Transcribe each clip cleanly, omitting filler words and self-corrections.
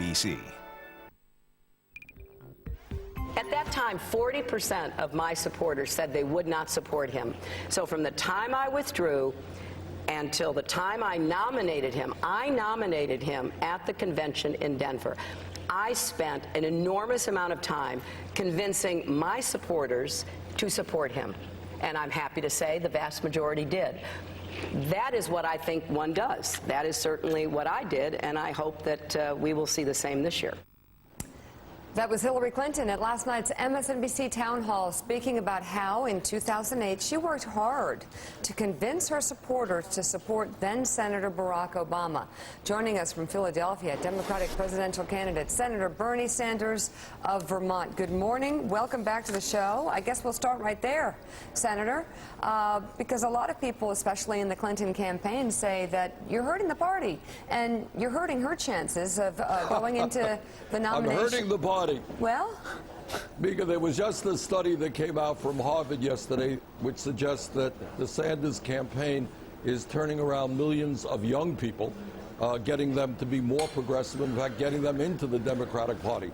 MSNBC. At that time, 40% of my supporters said they would not support him. So from the time I withdrew until the time I nominated him at the convention in Denver. I spent an enormous amount of time convincing my supporters to support him. And I'm happy to say the vast majority did. That is what I think one does. That is certainly what I did, and I hope that we will see the same this year. That was Hillary Clinton at last night's MSNBC town hall, speaking about how in 2008 she worked hard to convince her supporters to support then-Senator Barack Obama. Joining us from Philadelphia, Democratic presidential candidate Senator Bernie Sanders of Vermont. Good morning. Welcome back to the show. I guess we'll start right there, Senator, because a lot of people, especially in the Clinton campaign, say that you're hurting the party and you're hurting her chances of going into the nomination. I'm hurting the party. Well, because there was just a study that came out from Harvard yesterday which suggests that the Sanders campaign is turning around millions of young people, getting them to be more progressive, in fact, getting them into the Democratic Party.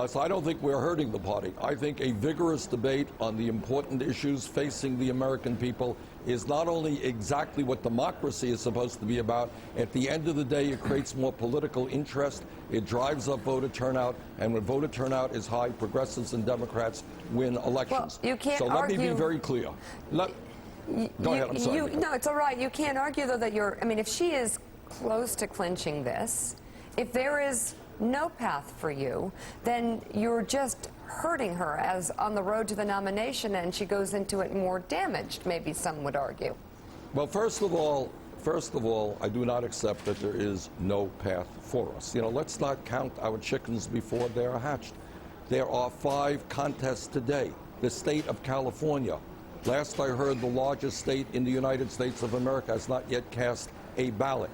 So I don't think we're hurting the party. I think a vigorous debate on the important issues facing the American people is not only exactly what democracy is supposed to be about. At the end of the day, it creates more political interest. It drives up voter turnout. And when voter turnout is high, progressives and Democrats win elections. Well, you can't so let me be very clear. Go ahead, I'm sorry. No, it's all right. You can't argue, though, that if she is close to clinching this, if there is no path for you, then you're just hurting her as on the road to the nomination, and she goes into it more damaged, maybe some would argue. Well, first of all, I do not accept that there is no path for us. Let's not count our chickens before they are hatched. There are 5 contests today. The state of California, last I heard, the largest state in the United States of America, has not yet cast a ballot.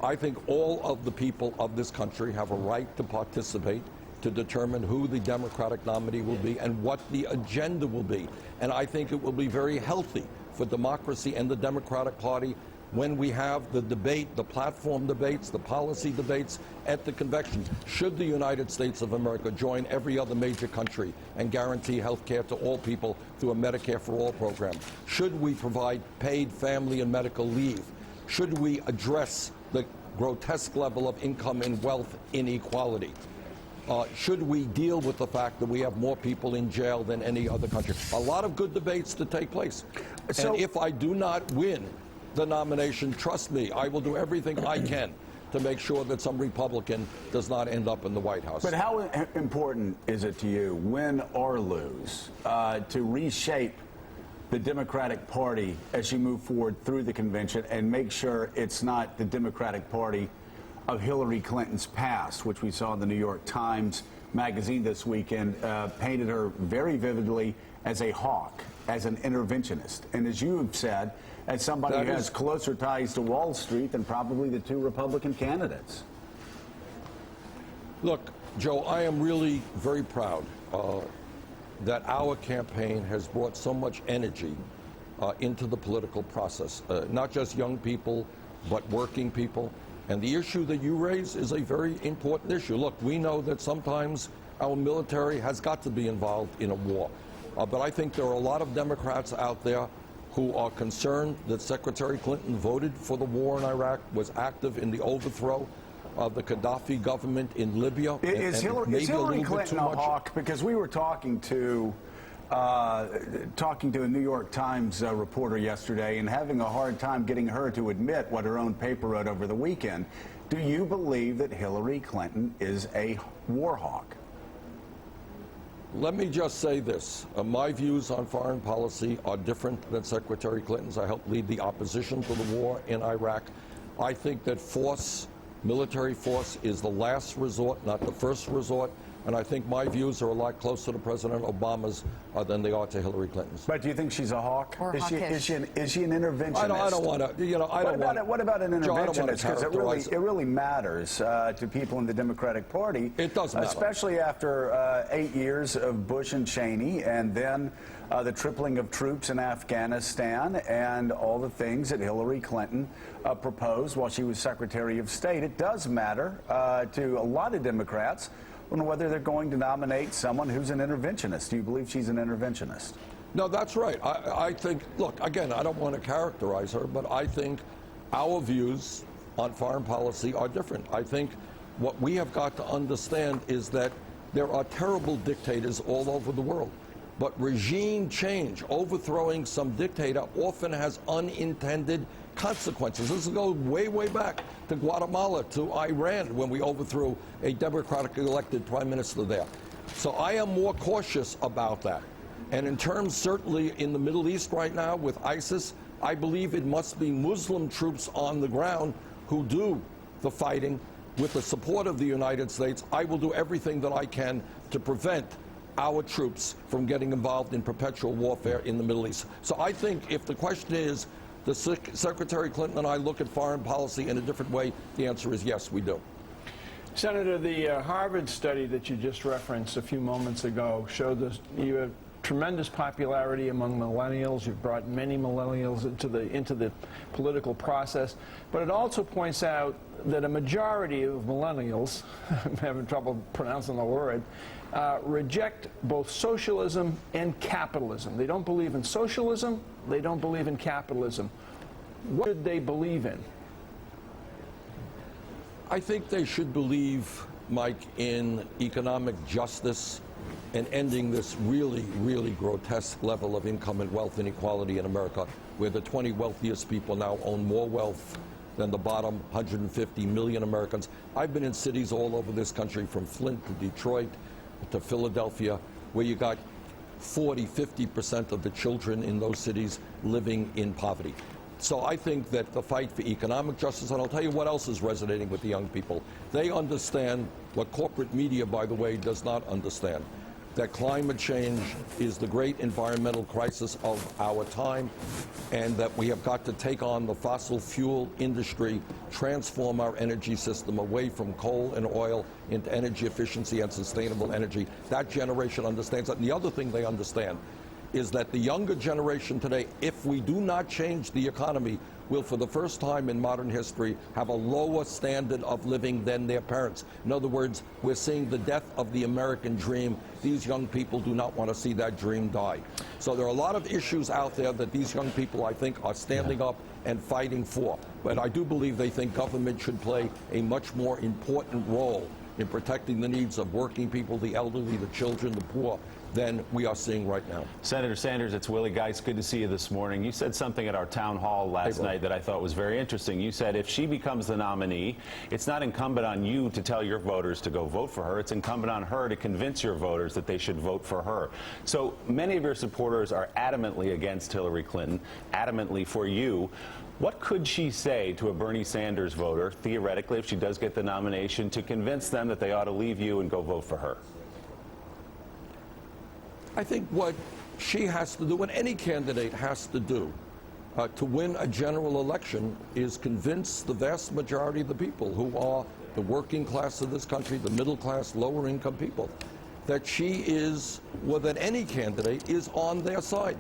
I think all of the people of this country have a right to participate, to determine who the Democratic nominee will be and what the agenda will be. And I think it will be very healthy for democracy and the Democratic Party when we have the debate, the platform debates, the policy debates at the convention. Should the United States of America join every other major country and guarantee health care to all people through a Medicare for All program? Should we provide paid family and medical leave? Should we address the grotesque level of income and wealth inequality? Should we deal with the fact that we have more people in jail than any other country? A lot of good debates to take place. So, and if I do not win the nomination, trust me, I will do everything I can to make sure that some Republican does not end up in the White House. But how important is it to you, win or lose, to reshape the Democratic Party as you move forward through the convention and make sure it's not the Democratic Party of Hillary Clinton's past, which we saw in the New York Times magazine this weekend, painted her very vividly as a hawk, as an interventionist. And as you have said, as somebody who has closer ties to Wall Street than probably the 2 Republican candidates. Look, Joe, I am really very proud that our campaign has brought so much energy into the political process, not just young people, but working people. And the issue that you raise is a very important issue. Look, we know that sometimes our military has got to be involved in a war. But I think there are a lot of Democrats out there who are concerned that Secretary Clinton voted for the war in Iraq, was active in the overthrow of the Gaddafi government in Libya. Is Hillary Clinton a hawk? Because we were talking to a New York Times reporter yesterday and having a hard time getting her to admit what her own paper wrote over the weekend. Do you believe that Hillary Clinton is a war hawk? Let me just say this. My views on foreign policy are different than Secretary Clinton's. I helped lead the opposition to the war in Iraq. I think that military force is the last resort, not the first resort. And I think my views are a lot closer to President Obama's than they are to Hillary Clinton's. But do you think she's a hawk? Or Is she an interventionist? I don't want to, What about an interventionist? Because it really matters to people in the Democratic Party. It does matter. Especially after 8 years of Bush and Cheney, and then the tripling of troops in Afghanistan, and all the things that Hillary Clinton proposed while she was Secretary of State. It does matter to a lot of Democrats on whether they're going to nominate someone who's an interventionist. Do you believe she's an interventionist? No, that's right. I think, look, again, I don't want to characterize her, but I think our views on foreign policy are different. I think what we have got to understand is that there are terrible dictators all over the world. But regime change, overthrowing some dictator, often has unintended consequences. This goes way, way back to Guatemala, to Iran, when we overthrew a democratically elected prime minister there. So I am more cautious about that. And in terms, certainly in the Middle East right now with ISIS, I believe it must be Muslim troops on the ground who do the fighting with the support of the United States. I will do everything that I can to prevent our troops from getting involved in perpetual warfare in the Middle East. So I think if the question is, does Secretary Clinton and I look at foreign policy in a different way, the answer is yes, we do. Senator, the Harvard study that you just referenced a few moments ago showed that you have tremendous popularity among millennials. You've brought many millennials into the political process. But it also points out that a majority of millennials, I'm having trouble pronouncing the word, reject both socialism and capitalism. They don't believe in socialism. They don't believe in capitalism. What should they believe in? I think they should believe, Mike, in economic justice and ending this really, really grotesque level of income and wealth inequality in America, where the 20 wealthiest people now own more wealth than the bottom 150 million Americans. I've been in cities all over this country, from Flint to Detroit to Philadelphia, where you got 40–50% of the children in those cities living in poverty. So I think that the fight for economic justice, and I'll tell you what else is resonating with the young people. They understand what corporate media, by the way, does not understand, that climate change is the great environmental crisis of our time, and that we have got to take on the fossil fuel industry, transform our energy system away from coal and oil into energy efficiency and sustainable energy. That generation understands that. And the other thing they understand is that the younger generation today, if we do not change the economy, will for the first time in modern history have a lower standard of living than their parents. In other words, we're seeing the death of the American dream. These young people do not want to see that dream die. So there are a lot of issues out there that these young people, I think, are standing up and fighting for. But I do believe they think government should play a much more important role in protecting the needs of working people, the elderly, the children, the poor, than we are seeing right now. Senator Sanders, it's Willie Geist. Good to see you this morning. You said something at our town hall last night that I thought was very interesting. You said if she becomes the nominee, it's not incumbent on you to tell your voters to go vote for her. It's incumbent on her to convince your voters that they should vote for her. So many of your supporters are adamantly against Hillary Clinton, adamantly for you. What could she say to a Bernie Sanders voter, theoretically, if she does get the nomination, to convince them that they ought to leave you and go vote for her? I think what she has to do, and any candidate has to do, to win a general election is convince the vast majority of the people who are the working class of this country, the middle class, lower income people, that she is, more than any candidate, is on their side.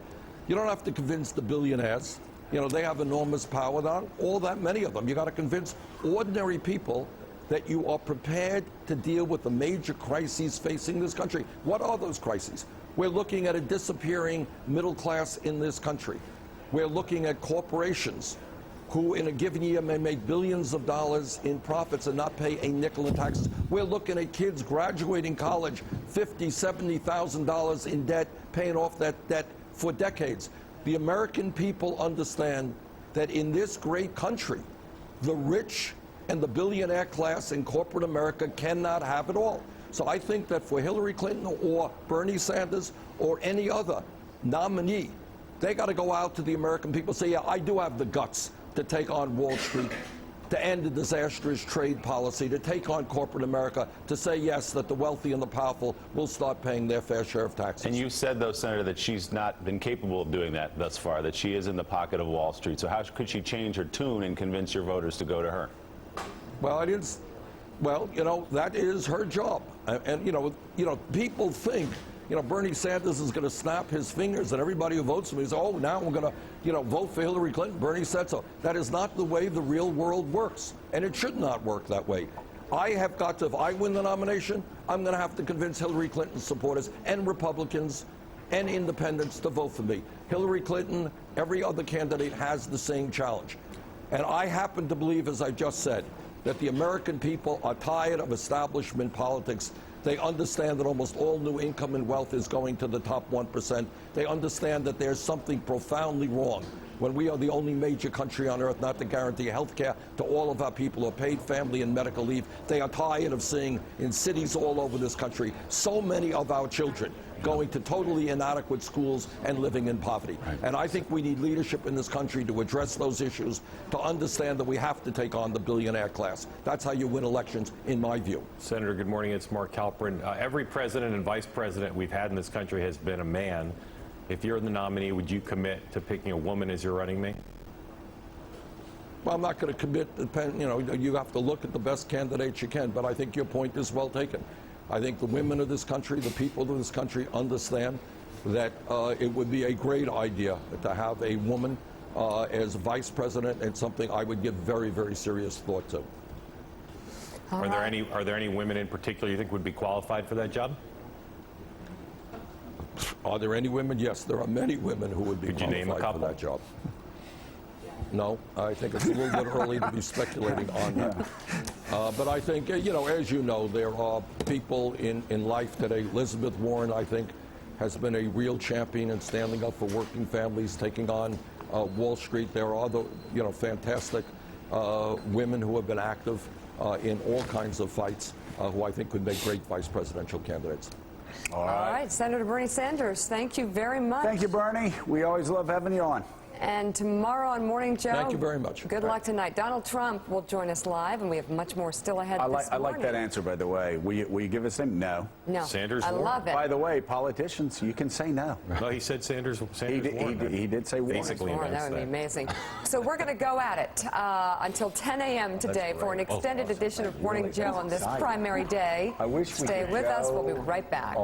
You don't have to convince the billionaires. You know, they have enormous power. There aren't all that many of them. You got to convince ordinary people that you are prepared to deal with the major crises facing this country. What are those crises? We're looking at a disappearing middle class in this country. We're looking at corporations who in a given year may make billions of dollars in profits and not pay a nickel in taxes. We're looking at kids graduating college, $50,000, $70,000 in debt, paying off that debt for decades. The American people understand that in this great country, the rich and the billionaire class in corporate America cannot have it all. So I think that for Hillary Clinton or Bernie Sanders or any other nominee, they got to go out to the American people and say, yeah, I do have the guts to take on Wall Street. to end a disastrous trade policy, to take on corporate America, to say yes, that the wealthy and the powerful will start paying their fair share of taxes. And you said, though, Senator, that she's not been capable of doing that thus far, that she is in the pocket of Wall Street. So how could she change her tune and convince your voters to go to her? Well, I didn't. Well, you know, that is her job. And you know, people think, you know, Bernie Sanders is going to snap his fingers and everybody who votes for me is, oh, now we're going to, you know, vote for Hillary Clinton. Bernie said so. That is not the way the real world works, and it should not work that way. I have got to, if I win the nomination, I'm going to have to convince Hillary Clinton supporters and Republicans and independents to vote for me. Hillary Clinton, every other candidate has the same challenge. And I happen to believe, as I just said, that the American people are tired of establishment politics. They understand that almost all new income and wealth is going to the top 1%. They understand that there's something profoundly wrong when we are the only major country on earth not to guarantee health care to all of our people who are paid family and medical leave. They are tired of seeing in cities all over this country so many of our children going to totally inadequate schools and living in poverty. And I think we need leadership in this country to address those issues, to understand that we have to take on the billionaire class. That's how you win elections, in my view. Senator, good morning. It's Mark Halperin. Every president and vice president we've had in this country has been a man. If you're the nominee, would you commit to picking a woman as your running mate? Well, I'm not going to commit. You know, you have to look at the best candidates you can, but I think your point is well taken. I think the women of this country, the people of this country understand that it would be a great idea to have a woman as vice president, and something I would give very, very serious thought to. Are there any women in particular you think would be qualified for that job? Are there any women? Yes, there are many women who would be Could you name a qualified for couple? that job. No, I think it's a little bit early to be speculating on that. But I think, you know, as you know, there are people in life today. Elizabeth Warren, I think, has been a real champion in standing up for working families, taking on Wall Street. There are other, you know, fantastic women who have been active in all kinds of fights, who I think could make great vice presidential candidates. All right, Senator Bernie Sanders, thank you very much. Thank you, Bernie. We always love having you on. And tomorrow on Morning Joe. Thank you very much. Good luck tonight. Donald Trump will join us live, and we have much more still ahead I this morning. like that answer, by the way. Will you give us him? No. No. Sanders I Warren. love it. By the way, politicians, you can say no. No, he said Sanders He Warren. did say Warren. Basically Warren, that would be amazing. So we're going to go at it until 10 a.m. today for an extended edition of Morning Joe on this primary day. I wish we Stay could with us. go. We'll be right back.